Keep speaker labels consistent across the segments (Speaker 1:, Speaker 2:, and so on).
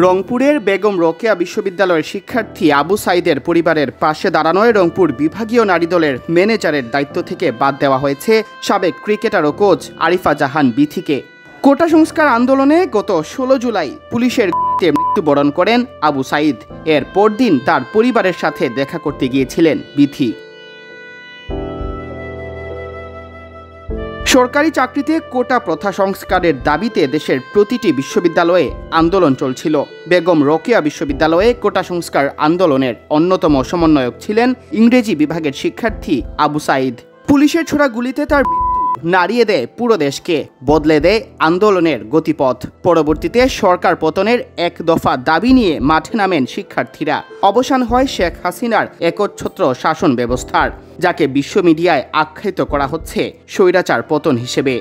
Speaker 1: রংপুরের বেগম রোকেয়া বিশ্ববিদ্যালয়ের শিক্ষার্থী আবু সাইদের পরিবারের পাশে দাঁড়ানোয় রংপুর বিভাগীয় নারী দলের ম্যানেজারের দায়িত্ব থেকে বাদ দেওয়া হয়েছে সাবেক ক্রিকেটার ও কোচ আরিফা জাহান বিথিকে। কোটা সংস্কার আন্দোলনে গত 16 জুলাই পুলিশের গুলিতে মৃত্যুবরণ করেন আবু সাইদ। এর পরদিন তার পরিবারের সাথে দেখা করতে গিয়েছিলেন বিথি। সরকারি চাকরিতে কোটা প্রথা সংস্কারের দাবিতে দেশের প্রতিটি বিশ্ববিদ্যালয়ে আন্দোলন চলছিল। বেগম রোকেয়া বিশ্ববিদ্যালয়ে কোটা সংস্কার আন্দোলনের অন্যতম সমন্বয়ক ছিলেন ইংরেজি বিভাগের শিক্ষার্থী আবু সাইদ। পুলিশের ছোড়া গুলিতে তার নাড়িয়ে দেয় পুরো দেশকে, বদলে দেয় আন্দোলনের গতিপথ। পরবর্তীতে সরকার পতনের এক দফা দাবি নিয়ে মাঠে নামেন শিক্ষার্থীরা। অবসান হয় শেখ হাসিনার একচ্ছত্র শাসন ব্যবস্থার, যাকে বিশ্ব মিডিয়ায় আখ্যায়িত করা হচ্ছে স্বৈরাচার পতন হিসেবে।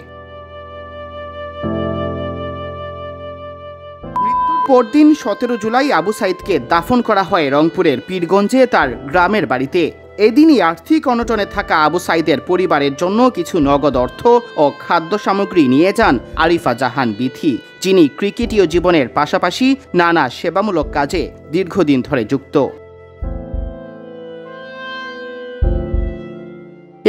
Speaker 1: মৃত্যুর পরদিন 17 জুলাই আবু সাইদকে দাফন করা হয় রংপুরের পীরগঞ্জে তার গ্রামের বাড়িতে। এদিনই আর্থিক অনটনে থাকা আবু সাইদের পরিবারের জন্য কিছু নগদ অর্থ ও খাদ্য সামগ্রী নিয়ে যান আরিফা জাহান বিথি, যিনি ক্রিকেটীয় জীবনের পাশাপাশি নানা সেবামূলক কাজে দীর্ঘদিন ধরে যুক্ত।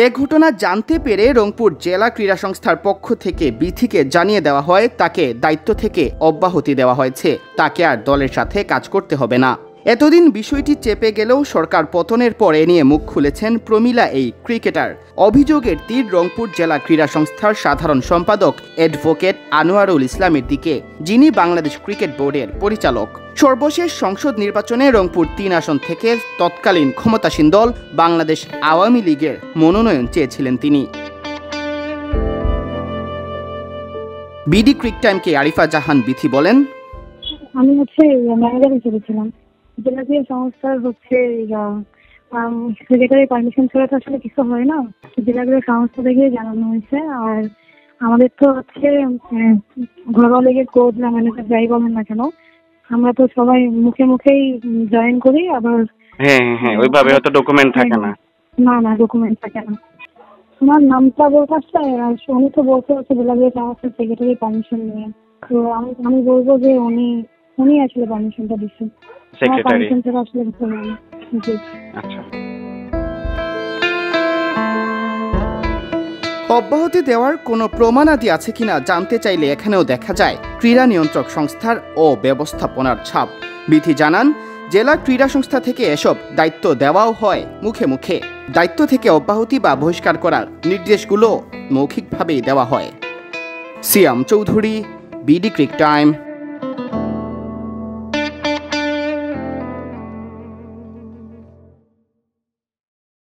Speaker 1: এ ঘটনা জানতে পেরে রংপুর জেলা ক্রীড়া সংস্থার পক্ষ থেকে বিথিকে জানিয়ে দেওয়া হয় তাকে দায়িত্ব থেকে অব্যাহতি দেওয়া হয়েছে, তাকে আর দলের সাথে কাজ করতে হবে না। এতদিন বিষয়টি চেপে গেলেও সরকার পতনের পর এ নিয়ে মুখ খুলেছেন প্রমিলা এই ক্রিকেটার। অভিযোগের তীর রংপুর জেলা ক্রীড়া সংস্থার সাধারণ সম্পাদক অ্যাডভোকেট আনোয়ারুল ইসলামের দিকে, যিনি বাংলাদেশ ক্রিকেট বোর্ডের পরিচালক। সর্বশেষ সংসদ নির্বাচনে রংপুর 3 আসন থেকে তৎকালীন ক্ষমতাসীন দল বাংলাদেশ আওয়ামী লীগের মনোনয়ন চেয়েছিলেন তিনি। বিডি ক্রিক টাইমকে আরিফা জাহান বিথি বলেন,
Speaker 2: আমি ম্যানেজার হিসেবে ছিলাম। জেলা ক্রীড়া সংস্থার সেক্রেটারি পারমিশন ছাড়া তো আসলে কিছু হয় না। জেলা ক্রীড়া সংস্থা থেকে জানানো হয়েছে। আর আমাদের তো ঘরোয়া লীগের কোচ না ম্যানেজার যাই বলেন না কেন, আমরা তো সবাই মুখে মুখেই জয়েন করি। আবার
Speaker 1: ওইভাবে হয়তো ডকুমেন্ট থাকে না।
Speaker 2: না ডকুমেন্ট থাকে না। আমার নামটা বলতে আসছে, আর উনি তো বলতে হচ্ছে জেলা ক্রীড়া সংস্থার সেক্রেটারি পারমিশন নিয়ে। তো আমি বলবো যে উনি আসলে পারমিশনটা দিচ্ছেন।
Speaker 1: অব্যাহতি দেওয়ার কোনো প্রমাণাদি আছে কিনা জানতে চাইলে এখানেও দেখা যায় ক্রীড়া নিয়ন্ত্রক সংস্থার ও ব্যবস্থাপনার ছাপ। বিথি জানান, জেলা ক্রীড়া সংস্থা থেকে এসব দায়িত্ব দেওয়াও হয় মুখে মুখে। দায়িত্ব থেকে অব্যাহতি বা বহিষ্কার করার নির্দেশগুলো মৌখিকভাবেই দেওয়া হয়। সিয়াম চৌধুরী, বিডি ক্রিক টাইম।